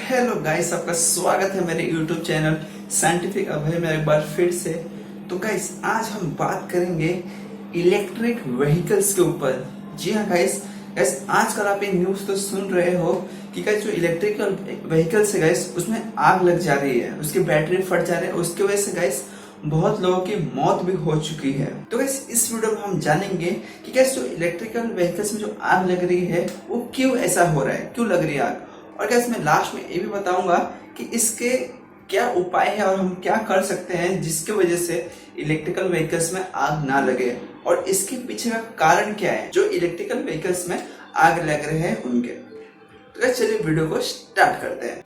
Hello guys, आपका स्वागत है मेरे यूट्यूब चैनल साइंटिफिक अभय में एक बार फिर से। तो गाइस, आज हम बात करेंगे इलेक्ट्रिक व्हीकल्स के ऊपर। जी हाँ गाइस, आजकल आप ये न्यूज तो सुन रहे हो कि गाइस जो इलेक्ट्रिकल व्हीकल्स है गाइस, उसमें आग लग जा रही है, उसके बैटरी फट जा रहे हैं। उसकी वजह से गाइस बहुत लोगों की मौत भी हो चुकी है। तो गाइस इस वीडियो में हम जानेंगे कि गाइस जो इलेक्ट्रिकल व्हीकल्स में जो आग लग रही है वो क्यों ऐसा हो रहा है, क्यों लग रही है आग। और गाइस मैं लास्ट में ये भी बताऊंगा कि इसके क्या उपाय है और हम क्या कर सकते हैं जिसकी वजह से इलेक्ट्रिकल व्हीकल्स में आग ना लगे, और इसके पीछे का कारण क्या है जो इलेक्ट्रिकल व्हीकल्स में आग लग रहे हैं उनके। तो गाइस चलिए वीडियो को स्टार्ट करते हैं।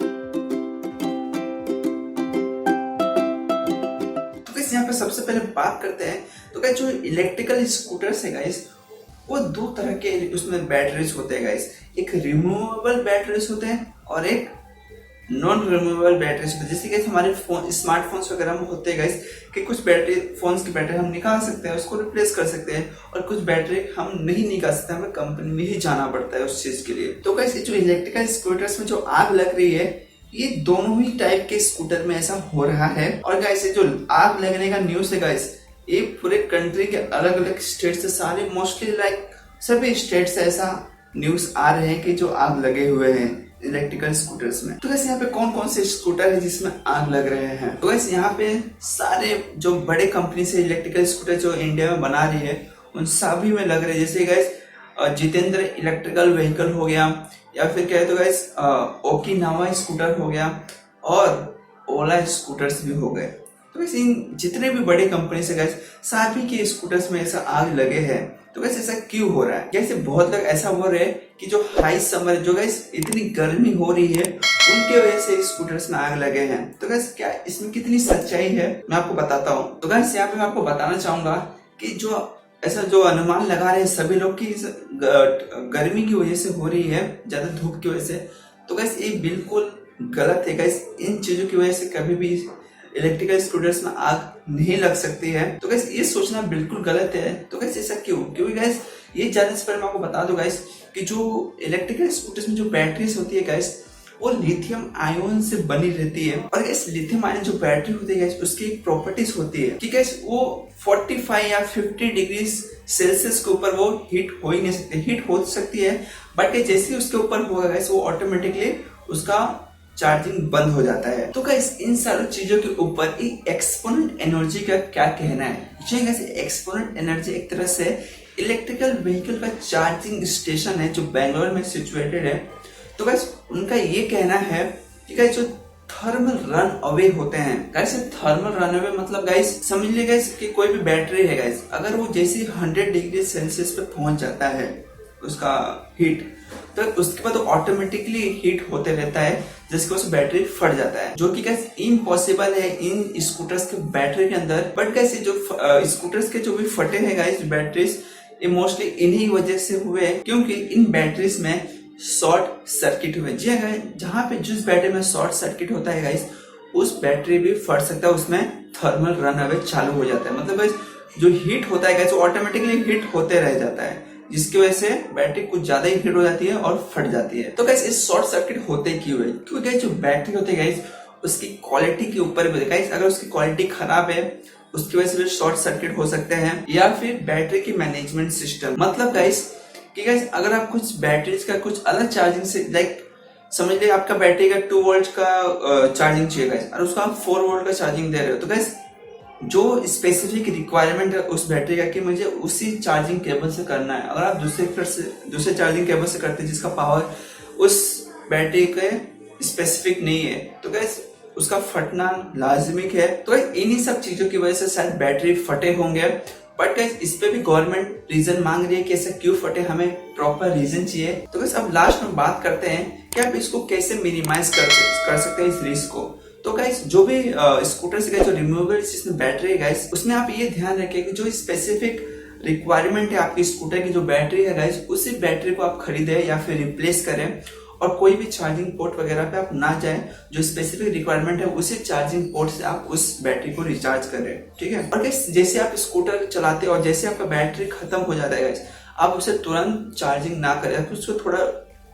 तो गाइस यहाँ पे सबसे पहले बात करते हैं। तो गाइस जो इलेक्ट्रिकल स्कूटर्स है गाइस, वो दो तरह के उसमें बैटरीज होते हैं गाइस। एक रिमूवेबल बैटरीज होते हैं और एक नॉन रिमूवेबल बैटरीज होते हैं। जैसे कि हमारे फोन, स्मार्टफोन्स वगैरह में होते हैं गाइस कि कुछ बैटरी, फोन्स की बैटरी हम निकाल सकते हैं, उसको रिप्लेस कर सकते हैं, और कुछ बैटरी हम नहीं निकाल सकते, हमें कंपनी में ही जाना पड़ता है उस चीज के लिए। तो गाइस जो इलेक्ट्रिकल स्कूटर्स में जो आग लग रही है, ये दोनों ही टाइप के स्कूटर में ऐसा हो रहा है। और गाइस जो आग लगने का न्यूज है गाइस, ये पूरे कंट्री के अलग अलग स्टेट से, सारे मोस्टली लाइक सभी स्टेट से ऐसा न्यूज आ रहे हैं कि जो आग लगे हुए हैं इलेक्ट्रिकल स्कूटर्स में। तो वैसे यहाँ पे कौन कौन से स्कूटर है जिसमें आग लग रहे हैं। तो वैसे यहाँ पे सारे जो बड़े कंपनी से इलेक्ट्रिकल स्कूटर जो इंडिया में बना रही है उन सभी में लग रहे हैं। जैसे गैस जितेंद्र इलेक्ट्रिकल व्हीकल हो गया, या फिर कहे तो गैस ओकिनावा स्कूटर हो गया, और ओला स्कूटर्स भी हो गए। तो वैसे इन जितने भी बड़े कंपनी से गैस सभी के स्कूटर्स में ऐसा आग लगे हैं। तो वैसे ऐसा क्यों हो रहा है? जैसे बहुत लोग ऐसा बोल रहे हैं कि जो हाई समर, जो गैस इतनी गर्मी हो रही है, उनके वजह से स्कूटर्स में आग लगे हैं। तो गैस क्या इसमें कितनी सच्चाई है मैं आपको बताता हूँ। तो गैस यहाँ पे मैं आपको बताना चाहूंगा कि जो ऐसा जो अनुमान लगा रहे हैं सभी लोग की गर्मी की वजह से हो रही है, ज्यादा धूप की वजह से, तो गैस ये बिल्कुल गलत है। गैस इन चीजों की वजह से कभी भी इलेक्ट्रिकल स्कूटर्स में आग नहीं लग सकती है। तो गैस ये सोचना बिल्कुल गलत है। तो गैस ऐसा क्यों? क्योंकि गैस ये जानने से पहले मैं आपको बता दूं गैस कि जो इलेक्ट्रिकल स्कूटर्स में जो बैटरीज होती है गैस, वो लिथियम आयन से बनी रहती है। और गैस लिथियम आयन जो बैटरी होती है गैस, उसकी एक प्रॉपर्टीज होती है कि गैस वो 45 या 50 डिग्री सेल्सियस के ऊपर वो हीट हो ही नहीं सकती। हीट हो सकती है बट जैसे ही उसके ऊपर होगा गैस, वो ऑटोमेटिकली उसका चार्जिंग बंद हो जाता है। तो गाइस इन सारी चीजों के ऊपर एक्सपोनेंट एनर्जी का क्या कहना है? एक्सपोनेंट एनर्जी एक तरह से इलेक्ट्रिकल व्हीकल का चार्जिंग स्टेशन है जो बेंगलोर में सिचुएटेड है। तो गाइस उनका ये कहना है कि गाइस जो थर्मल रन अवे होते हैं, गाइस थर्मल रन अवे मतलब गाइस समझ लीजिए गाइस कि कोई भी बैटरी है गाइस, अगर वो जैसे 100 डिग्री सेल्सियस पे पहुंच जाता है उसका हीट, तो उसके बाद ऑटोमेटिकली हीट होते रहता है, जिसकी वजह से बैटरी फट जाता है, जो कि गैस इम्पॉसिबल है इन स्कूटर्स के बैटरी के अंदर। बट गैस जो स्कूटर्स के जो भी फटे हैं गाइस बैटरीज, ये मोस्टली इन्हीं वजह से हुए हैं, क्योंकि इन बैटरीज में शॉर्ट सर्किट हुए। जी हाँ, जहाँ पे जिस बैटरी में शॉर्ट सर्किट होता है गाइस, उस बैटरी भी फट सकता है, उसमें थर्मल रन अवे चालू हो जाता है। मतलब गाइस जो हीट होता है गाइस, वो ऑटोमेटिकली हीट होते रह जाता है, जिसकी वजह से बैटरी कुछ ज्यादा ही हीट हो जाती है और फट जाती है। तो गाइस इस शॉर्ट सर्किट होते क्यों है? क्योंकि गाइस जो बैटरी होती है गाइस, उसकी क्वालिटी के ऊपर भी गाइस, अगर उसकी क्वालिटी खराब है उसकी वजह से भी शॉर्ट सर्किट हो सकते हैं, या फिर बैटरी की मैनेजमेंट सिस्टम। मतलब गाइस कि गाइस अगर आप कुछ बैटरीज का कुछ अलग चार्जिंग से, लाइक समझ लीजिए आपका बैटरी का 2 वोल्ट का चार्जिंग चाहिए गाइस, और उसका आप 4 वोल्ट का चार्जिंग दे रहे हो, तो गाइस जो स्पेसिफिक रिक्वायरमेंट है उस बैटरी का कि मुझे उसी चार्जिंग केबल से करना है। अगर आप दूसरे चार्जिंग केबल से करते हैं जिसका पावर उस बैटरी के स्पेसिफिक नहीं है, तो गैस उसका फटना लाजमिक है। तो इन्हीं सब चीजों की वजह से शायद बैटरी फटे होंगे। बट गैस इस पे भी गवर्नमेंट रीजन मांग रही है कि ऐसा क्यों फटे, हमें प्रॉपर रीजन चाहिए। तो गैस अब लास्ट में बात करते हैं कि आप इसको कैसे मिनिमाइज कर सकते हैं इस रिस्क को। तो गाइस जो भी स्कूटर से जो रिमूवेबल जिसमें बैटरी है गाइस, उसमें आप ये ध्यान रखें कि जो स्पेसिफिक रिक्वायरमेंट है आपकी स्कूटर की जो बैटरी है गाइस, उसी बैटरी को आप खरीदें या फिर रिप्लेस करें, और कोई भी चार्जिंग पोर्ट वगैरह पे आप ना जाएं। जो स्पेसिफिक रिक्वायरमेंट है उसी चार्जिंग पोर्ट से आप उस बैटरी को रिचार्ज करें, ठीक है। और गाइस जैसे आप स्कूटर चलाते हैं और जैसे आपका बैटरी खत्म हो जाता है गाइस, आप उसे तुरंत चार्जिंग ना करें, उसको थोड़ा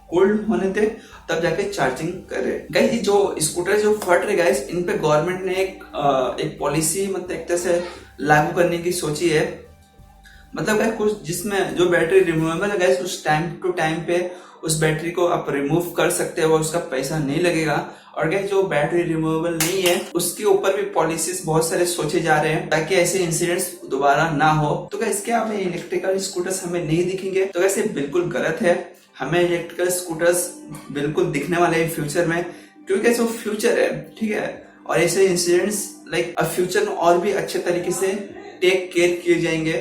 कोल्ड होने दे, तब जाके चार्जिंग करे। गाइस ये जो स्कूटर जो फट रहे गाइस, इन पे गवर्नमेंट ने एक पॉलिसी मतलब एक तरह से लागू करने की सोची है। मतलब गाइस कुछ जिसमें जो बैटरी रिमूवेबल है गाइस, उस टाइम टू टाइम पे उस बैटरी को आप रिमूव कर सकते हो, उसका पैसा नहीं लगेगा। और गाइस जो बैटरी रिमूवेबल नहीं है उसके ऊपर भी पॉलिसीज बहुत सारे सोचे जा रहे हैं ताकि ऐसे इंसिडेंट्स दोबारा ना हो। तो गाइस क्या हमें इलेक्ट्रिकल स्कूटर्स हमें नहीं दिखेंगे? तो गाइस ये बिल्कुल गलत है। हमें इलेक्ट्रिकल स्कूटर्स बिल्कुल दिखने वाले हैं फ्यूचर में, क्योंकि ऐसा फ्यूचर है, ठीक है। और ऐसे इंसिडेंट्स लाइक फ्यूचर में और भी अच्छे तरीके से टेक केयर किए जाएंगे।